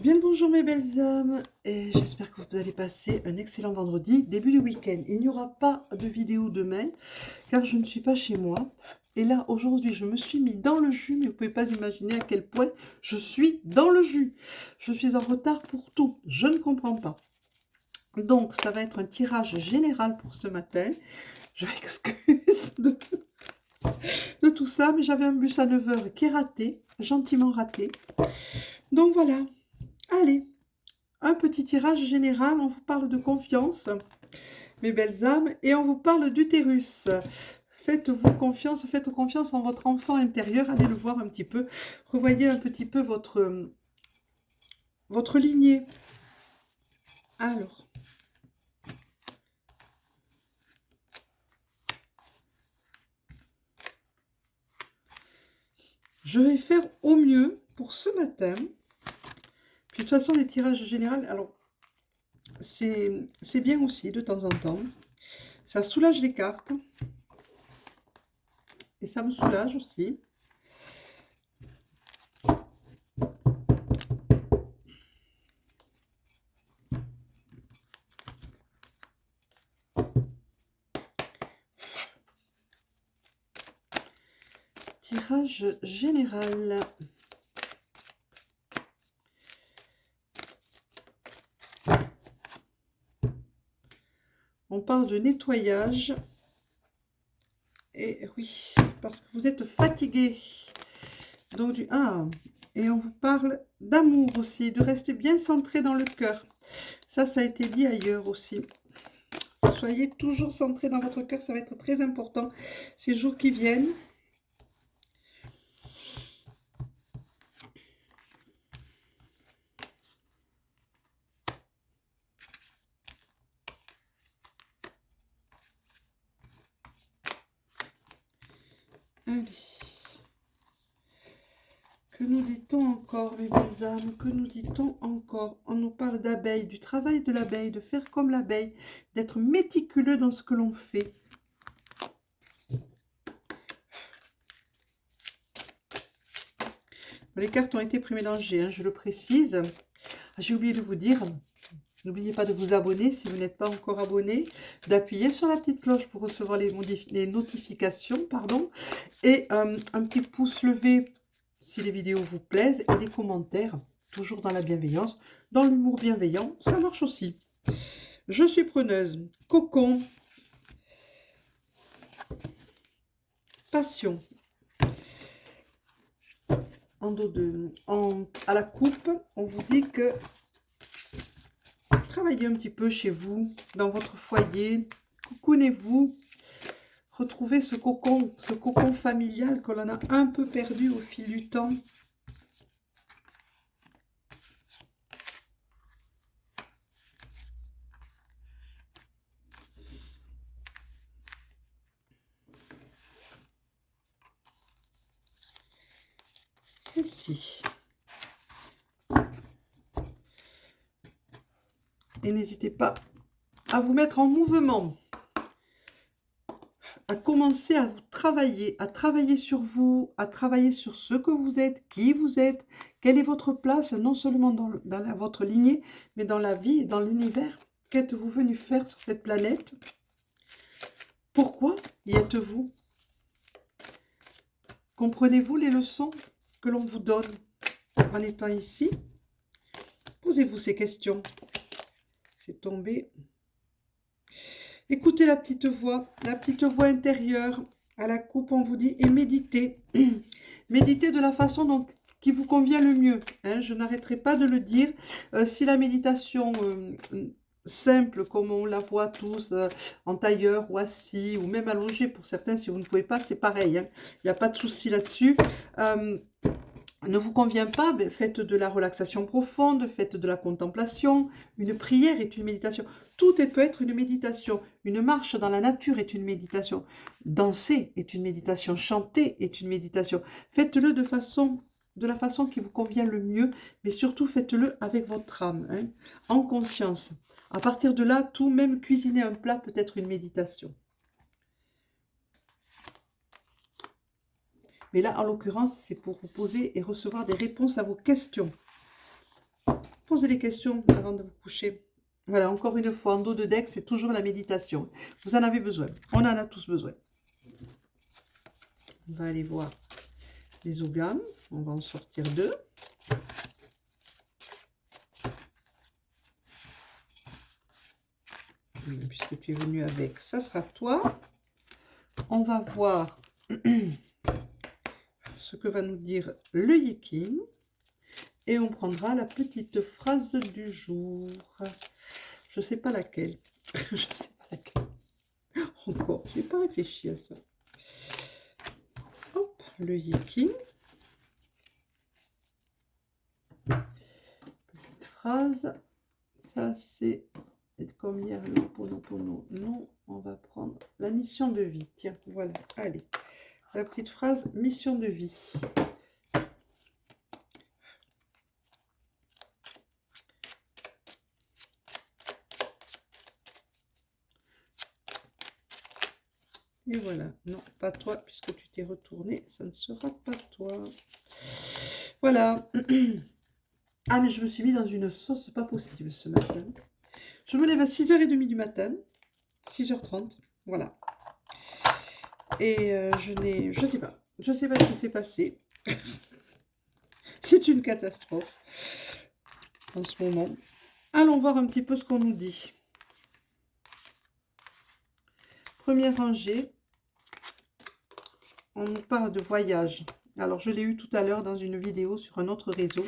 Bien le bonjour mes belles âmes, et j'espère que vous allez passer un excellent vendredi, début du week-end. Il n'y aura pas de vidéo demain, car je ne suis pas chez moi. Et là, aujourd'hui, je me suis mis dans le jus, mais vous ne pouvez pas imaginer à quel point je suis dans le jus. Je suis en retard pour tout, je ne comprends pas. Donc, ça va être un tirage général pour ce matin. Je m'excuse de tout ça, mais j'avais un bus à 9 heures qui est raté, gentiment raté. Donc voilà, allez. Un petit tirage général, on vous parle de confiance, mes belles âmes, et on vous parle d'utérus. Faites-vous confiance, faites confiance en votre enfant intérieur, allez le voir un petit peu, revoyez un petit peu votre lignée. Alors, je vais faire au mieux pour ce matin. Puis de toute façon, les tirages généraux, alors, c'est bien aussi de temps en temps. Ça soulage les cartes. Et ça me soulage aussi. Tirage général. On parle de nettoyage. Et oui, parce que vous êtes fatigué. Donc et on vous parle d'amour aussi, de rester bien centré dans le cœur. Ça a été dit ailleurs aussi. Soyez toujours centré dans votre cœur, ça va être très important ces jours qui viennent. Allez. Que nous dit-on encore, mes belles âmes? Que nous dit-on encore? On nous parle d'abeille, du travail de l'abeille, de faire comme l'abeille, d'être méticuleux dans ce que l'on fait. Les cartes ont été prémélangées, hein, je le précise. J'ai oublié de vous dire, n'oubliez pas de vous abonner si vous n'êtes pas encore abonné, d'appuyer sur la petite cloche pour recevoir les notifications, pardon, et un petit pouce levé si les vidéos vous plaisent, et des commentaires, toujours dans la bienveillance, dans l'humour bienveillant, ça marche aussi. Je suis preneuse. Cocon. Passion. À la coupe, on vous dit que travaillez un petit peu chez vous, dans votre foyer, coucounez-vous, retrouvez ce cocon familial que l'on a un peu perdu au fil du temps. Celle-ci. Et n'hésitez pas à vous mettre en mouvement, à commencer à travailler sur vous, à travailler sur ce que vous êtes, qui vous êtes, quelle est votre place, non seulement dans votre lignée, mais dans la vie et dans l'univers. Qu'êtes-vous venu faire sur cette planète? Pourquoi y êtes-vous? Comprenez-vous les leçons que l'on vous donne en étant ici? Posez-vous ces questions. C'est tombé. Écoutez la petite voix intérieure. À la coupe, on vous dit, et méditez. Méditez de la façon qui vous convient le mieux. Hein, je n'arrêterai pas de le dire. Si la méditation simple, comme on la voit tous, en tailleur ou assis, ou même allongé pour certains, si vous ne pouvez pas, c'est pareil. Hein. Il n'y a pas de souci là-dessus. Ne vous convient pas, ben faites de la relaxation profonde, faites de la contemplation. Une prière est une méditation. Tout peut être une méditation. Une marche dans la nature est une méditation. Danser est une méditation. Chanter est une méditation. Faites-le de la façon qui vous convient le mieux, mais surtout faites-le avec votre âme, hein, en conscience. À partir de là, tout, même cuisiner un plat peut être une méditation. Mais là, en l'occurrence, c'est pour vous poser et recevoir des réponses à vos questions. posez des questions avant de vous coucher. Voilà, encore une fois, en dos de deck, c'est toujours la méditation. Vous en avez besoin. On en a tous besoin. On va aller voir les ogames. On va en sortir 2. Oui, puisque tu es venu avec, ça sera toi. On va voir ce que va nous dire le Yiking. Et on prendra la petite phrase du jour. Je ne sais pas laquelle. Je ne sais pas laquelle. Encore, je n'ai pas réfléchi à ça. Hop, le Yiking. Petite phrase. Ça, c'est comme hier, le Ho'oponopono. Non, on va prendre la mission de vie. Tiens, voilà, allez. La petite phrase, mission de vie. Et voilà, non, pas toi, puisque tu t'es retourné, ça ne sera pas toi. Voilà. Ah, mais je me suis mis dans une sauce pas possible ce matin. Je me lève à 6h30 du matin, 6h30, voilà. Et je sais pas ce qui s'est passé. C'est une catastrophe en ce moment. Allons voir un petit peu ce qu'on nous dit. Première rangée, on nous parle de voyage. Alors, je l'ai eu tout à l'heure dans une vidéo sur un autre réseau.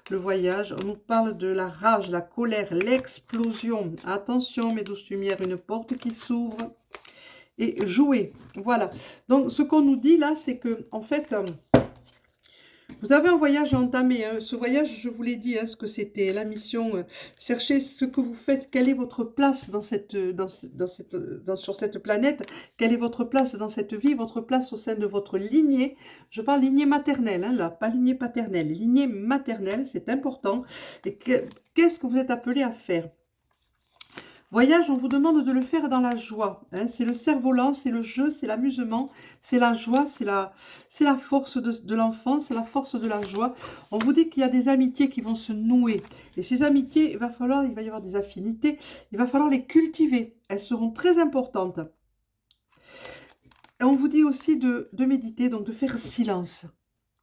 Le voyage, on nous parle de la rage, la colère, l'explosion. Attention, mes douces lumières, une porte qui s'ouvre. Et jouer, voilà. Donc, ce qu'on nous dit là, c'est que, en fait, vous avez un voyage à entamer. Hein. Ce voyage, je vous l'ai dit, hein, ce que c'était, la mission. Cherchez ce que vous faites, quelle est votre place dans sur cette planète, quelle est votre place dans cette vie, votre place au sein de votre lignée. Je parle lignée maternelle, hein, là, pas lignée paternelle. Lignée maternelle, c'est important. Et qu'est-ce que vous êtes appelé à faire? Voyage, on vous demande de le faire dans la joie. Hein. C'est le cerf-volant, c'est le jeu, c'est l'amusement, c'est la joie, c'est la force de l'enfance, c'est la force de la joie. On vous dit qu'il y a des amitiés qui vont se nouer. Et ces amitiés, il va y avoir des affinités, il va falloir les cultiver. Elles seront très importantes. Et on vous dit aussi de méditer, donc de faire silence.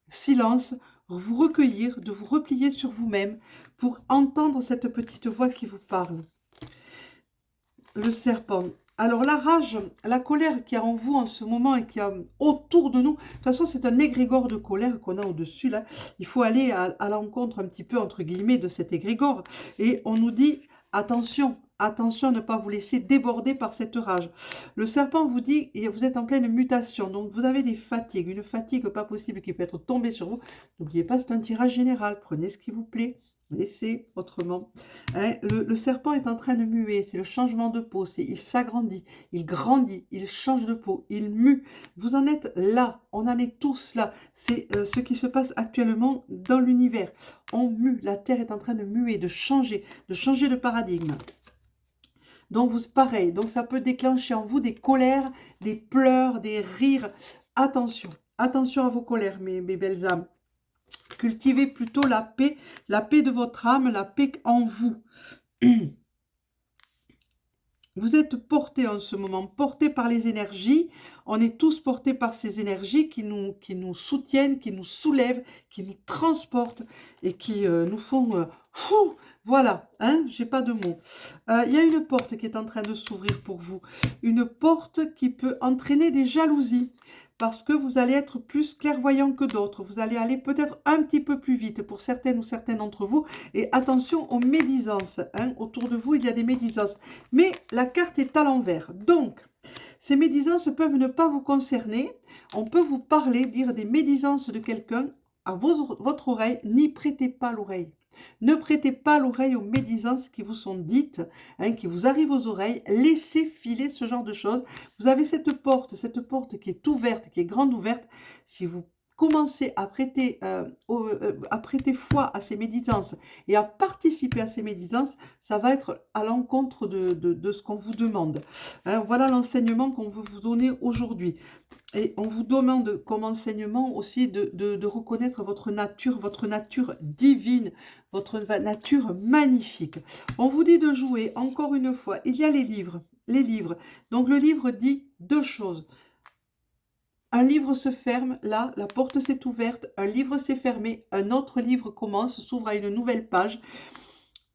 Silence, vous recueillir, de vous replier sur vous-même pour entendre cette petite voix qui vous parle. Le serpent. Alors la rage, la colère qu'il y a en vous en ce moment et qu'il y a autour de nous, de toute façon c'est un égrégore de colère qu'on a au-dessus là. Il faut aller à l'encontre un petit peu entre guillemets de cet égrégore. Et on nous dit attention, attention à ne pas vous laisser déborder par cette rage. Le serpent vous dit, et vous êtes en pleine mutation, donc vous avez des fatigues, une fatigue pas possible qui peut être tombée sur vous. N'oubliez pas, c'est un tirage général, prenez ce qui vous plaît. Laissez autrement. Hein, le serpent est en train de muer, c'est le changement de peau, il s'agrandit, il grandit, il change de peau, il mue. Vous en êtes là, on en est tous là. C'est ce qui se passe actuellement dans l'univers. On mue, la Terre est en train de muer, de changer de paradigme. Donc, pareil, donc ça peut déclencher en vous des colères, des pleurs, des rires. Attention, attention à vos colères, mes belles âmes. Cultivez plutôt la paix de votre âme, la paix en vous. Vous êtes portés en ce moment, portés par les énergies. On est tous portés par ces énergies qui nous soutiennent, qui nous soulèvent, qui nous transportent et qui nous font... voilà, hein, j'ai pas de mots. Il y a une porte qui est en train de s'ouvrir pour vous. Une porte qui peut entraîner des jalousies. Parce que vous allez être plus clairvoyant que d'autres. Vous allez aller peut-être un petit peu plus vite pour certaines ou certains d'entre vous. Et attention aux médisances. Hein. Autour de vous, il y a des médisances. Mais la carte est à l'envers. Donc, ces médisances peuvent ne pas vous concerner. On peut vous parler, dire des médisances de quelqu'un à votre oreille. N'y prêtez pas l'oreille. Ne prêtez pas l'oreille aux médisances qui vous sont dites, hein, qui vous arrivent aux oreilles. Laissez filer ce genre de choses. Vous avez cette porte qui est ouverte, qui est grande ouverte. Si vous commencer à prêter foi à ces méditances et à participer à ces méditances, ça va être à l'encontre de ce qu'on vous demande. Hein, voilà l'enseignement qu'on veut vous donner aujourd'hui. Et on vous demande comme enseignement aussi de reconnaître votre nature divine, votre nature magnifique. On vous dit de jouer, encore une fois, il y a les livres. Les livres. Donc le livre dit deux choses. Un livre se ferme, là, la porte s'est ouverte, un livre s'est fermé, un autre livre commence, s'ouvre à une nouvelle page.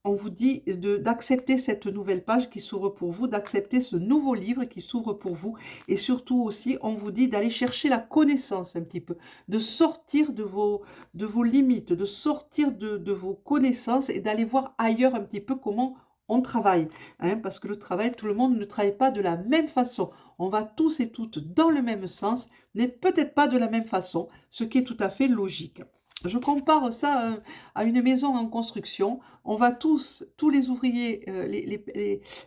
On vous dit d'accepter cette nouvelle page qui s'ouvre pour vous, d'accepter ce nouveau livre qui s'ouvre pour vous. Et surtout aussi, on vous dit d'aller chercher la connaissance un petit peu, de sortir de vos limites, de sortir de vos connaissances et d'aller voir ailleurs un petit peu comment on travaille. Hein, parce que le travail, tout le monde ne travaille pas de la même façon. On va tous et toutes dans le même sens, mais peut-être pas de la même façon, ce qui est tout à fait logique. Je compare ça à une maison en construction. On va tous les ouvriers,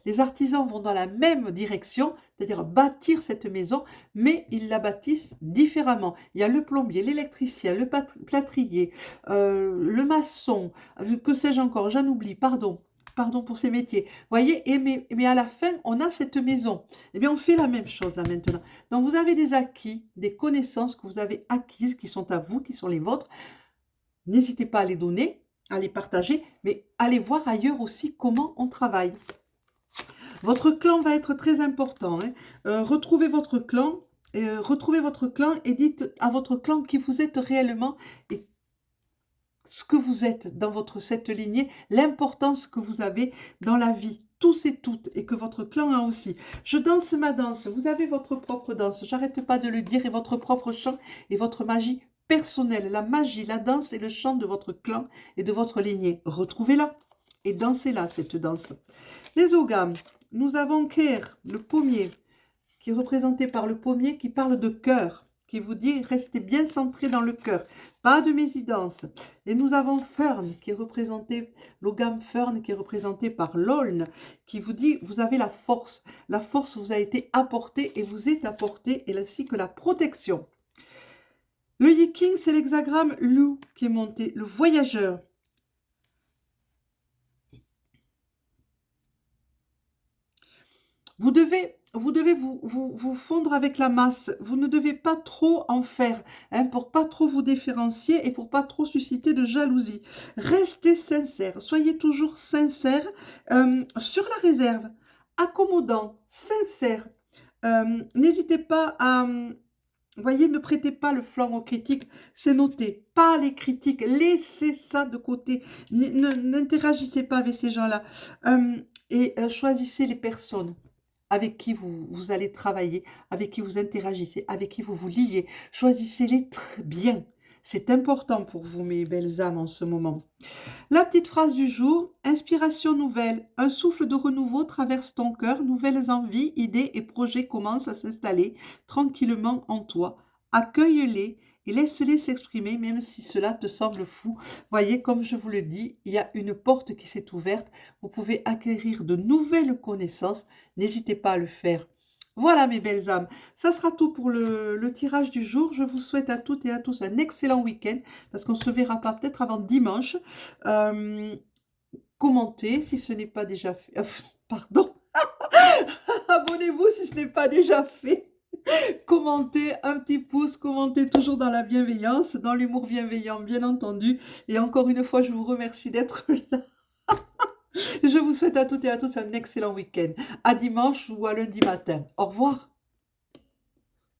les artisans vont dans la même direction, c'est-à-dire bâtir cette maison, mais ils la bâtissent différemment. Il y a le plombier, l'électricien, le plâtrier, le maçon, que sais-je encore, j'en oublie, pardon pour ces métiers. Vous voyez, mais à la fin, on a cette maison. Eh bien, on fait la même chose là maintenant. Donc, vous avez des acquis, des connaissances que vous avez acquises, qui sont à vous, qui sont les vôtres. N'hésitez pas à les donner, à les partager, mais allez voir ailleurs aussi comment on travaille. Votre clan va être très important. Hein. Retrouvez votre clan et dites à votre clan qui vous êtes réellement et ce que vous êtes dans cette lignée, l'importance que vous avez dans la vie, tous et toutes, et que votre clan a aussi. Je danse ma danse, vous avez votre propre danse, j'arrête pas de le dire, et votre propre chant et votre magie personnelle, la magie, la danse et le chant de votre clan et de votre lignée. Retrouvez-la et dansez-la, cette danse. Les ogames, nous avons Ker, le pommier, qui est représenté par le pommier qui parle de cœur, qui vous dit restez bien centré dans le cœur, pas de mésidance. Et nous avons Fern, qui est représenté, l'ogame Fern, qui est représenté par l'Aulne, qui vous dit vous avez la force vous a été apportée et vous est apportée, et ainsi que la protection. Le Yiking, c'est l'hexagramme loup qui est monté, le voyageur. Vous devez vous fondre avec la masse. Vous ne devez pas trop en faire, hein, pour pas trop vous différencier et pour pas trop susciter de jalousie. Restez sincère, soyez toujours sincère, sur la réserve, accommodant, sincère. N'hésitez pas à... Voyez, ne prêtez pas le flanc aux critiques, c'est noté. Pas les critiques, laissez ça de côté. N'interagissez pas avec ces gens-là. Et choisissez les personnes avec qui vous allez travailler, avec qui vous interagissez, avec qui vous vous liez. Choisissez-les très bien. C'est important pour vous, mes belles âmes, en ce moment. La petite phrase du jour, inspiration nouvelle. Un souffle de renouveau traverse ton cœur, nouvelles envies, idées et projets commencent à s'installer tranquillement en toi. Accueille-les et laisse-les s'exprimer, même si cela te semble fou. Voyez, comme je vous le dis, il y a une porte qui s'est ouverte. Vous pouvez acquérir de nouvelles connaissances. N'hésitez pas à le faire. Voilà mes belles âmes, ça sera tout pour le tirage du jour. Je vous souhaite à toutes et à tous un excellent week-end, parce qu'on ne se verra pas peut-être avant dimanche. Commentez si ce n'est pas déjà fait. Pardon. Abonnez-vous si ce n'est pas déjà fait. Commentez, un petit pouce, commentez toujours dans la bienveillance, dans l'humour bienveillant, bien entendu. Et encore une fois, je vous remercie d'être là. Je vous souhaite à toutes et à tous un excellent week-end. À dimanche ou à lundi matin. Au revoir.